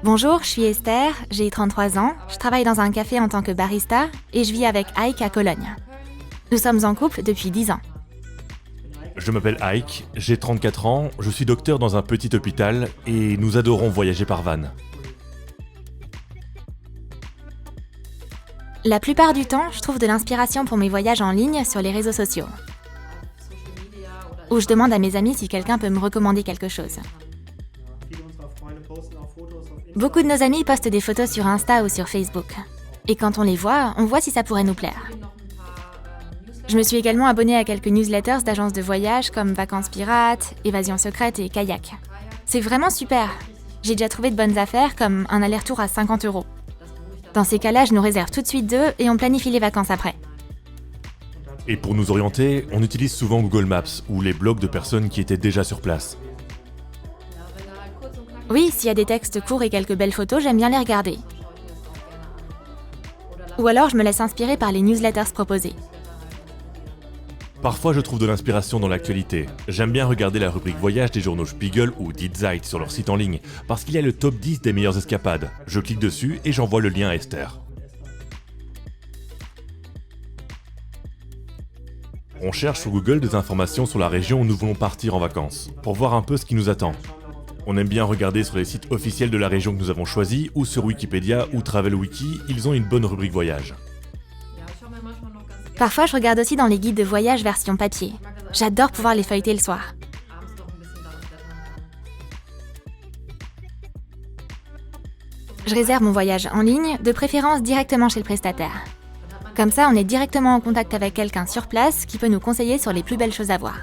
Bonjour, je suis Esther, j'ai 33 ans, je travaille dans un café en tant que barista et je vis avec Ike à Cologne. Nous sommes en couple depuis 10 ans. Je m'appelle Ike, j'ai 34 ans, je suis docteur dans un petit hôpital et nous adorons voyager par van. La plupart du temps, je trouve de l'inspiration pour mes voyages en ligne sur les réseaux sociaux. Ou je demande à mes amis si quelqu'un peut me recommander quelque chose. Beaucoup de nos amis postent des photos sur Insta ou sur Facebook. Et quand on les voit, on voit si ça pourrait nous plaire. Je me suis également abonnée à quelques newsletters d'agences de voyage comme Vacances Pirates, Évasion Secrète et Kayak. C'est vraiment super. J'ai déjà trouvé de bonnes affaires comme un aller-retour à 50 €. Dans ces cas-là, je nous réserve tout de suite 2 et on planifie les vacances après. Et pour nous orienter, on utilise souvent Google Maps ou les blogs de personnes qui étaient déjà sur place. Oui, s'il y a des textes courts et quelques belles photos, j'aime bien les regarder. Ou alors je me laisse inspirer par les newsletters proposés. Parfois je trouve de l'inspiration dans l'actualité. J'aime bien regarder la rubrique voyage des journaux Spiegel ou Die Zeit sur leur site en ligne, parce qu'il y a le top 10 des meilleures escapades. Je clique dessus et j'envoie le lien à Esther. On cherche sur Google des informations sur la région où nous voulons partir en vacances, pour voir un peu ce qui nous attend. On aime bien regarder sur les sites officiels de la région que nous avons choisie, ou sur Wikipédia ou TravelWiki, ils ont une bonne rubrique voyage. Parfois, je regarde aussi dans les guides de voyage version papier. J'adore pouvoir les feuilleter le soir. Je réserve mon voyage en ligne, de préférence directement chez le prestataire. Comme ça, on est directement en contact avec quelqu'un sur place qui peut nous conseiller sur les plus belles choses à voir.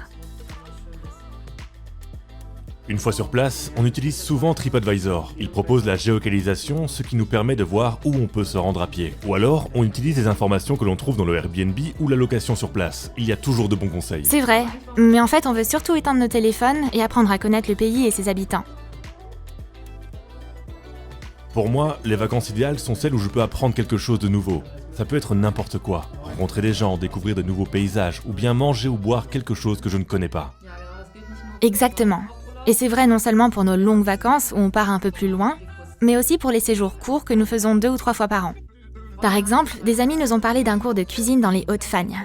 Une fois sur place, on utilise souvent TripAdvisor. Il propose la géolocalisation, ce qui nous permet de voir où on peut se rendre à pied. Ou alors, on utilise les informations que l'on trouve dans le Airbnb ou la location sur place. Il y a toujours de bons conseils. C'est vrai, mais en fait, on veut surtout éteindre nos téléphones et apprendre à connaître le pays et ses habitants. Pour moi, les vacances idéales sont celles où je peux apprendre quelque chose de nouveau. Ça peut être n'importe quoi. Rencontrer des gens, découvrir de nouveaux paysages, ou bien manger ou boire quelque chose que je ne connais pas. Exactement. Et c'est vrai non seulement pour nos longues vacances où on part un peu plus loin, mais aussi pour les séjours courts que nous faisons 2 ou 3 fois par an. Par exemple, des amis nous ont parlé d'un cours de cuisine dans les Hauts-de-Fagne.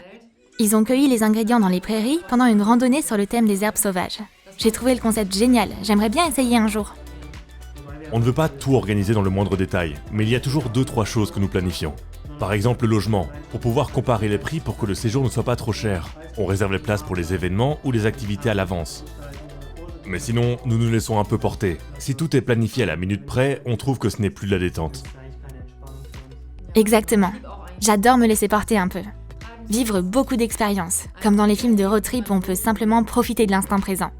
Ils ont cueilli les ingrédients dans les prairies pendant une randonnée sur le thème des herbes sauvages. J'ai trouvé le concept génial, j'aimerais bien essayer un jour. On ne veut pas tout organiser dans le moindre détail, mais il y a toujours 2-3 choses que nous planifions. Par exemple le logement, pour pouvoir comparer les prix pour que le séjour ne soit pas trop cher. On réserve les places pour les événements ou les activités à l'avance. Mais sinon, nous nous laissons un peu porter. Si tout est planifié à la minute près, on trouve que ce n'est plus de la détente. Exactement. J'adore me laisser porter un peu. Vivre beaucoup d'expériences, comme dans les films de road trip où on peut simplement profiter de l'instant présent.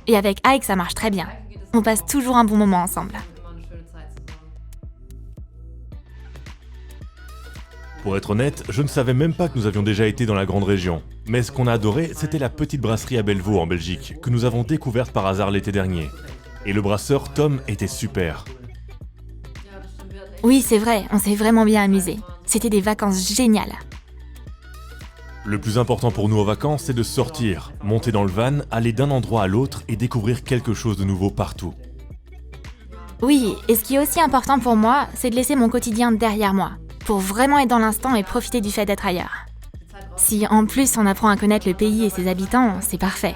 Et avec Ike, ça marche très bien. On passe toujours un bon moment ensemble. Pour être honnête, je ne savais même pas que nous avions déjà été dans la grande région. Mais ce qu'on a adoré, c'était la petite brasserie à Bellevaux en Belgique, que nous avons découverte par hasard l'été dernier. Et le brasseur Tom était super. Oui, c'est vrai, on s'est vraiment bien amusés. C'était des vacances géniales. Le plus important pour nous aux vacances, c'est de sortir, monter dans le van, aller d'un endroit à l'autre et découvrir quelque chose de nouveau partout. Oui, et ce qui est aussi important pour moi, c'est de laisser mon quotidien derrière moi, pour vraiment être dans l'instant et profiter du fait d'être ailleurs. Si en plus on apprend à connaître le pays et ses habitants, c'est parfait.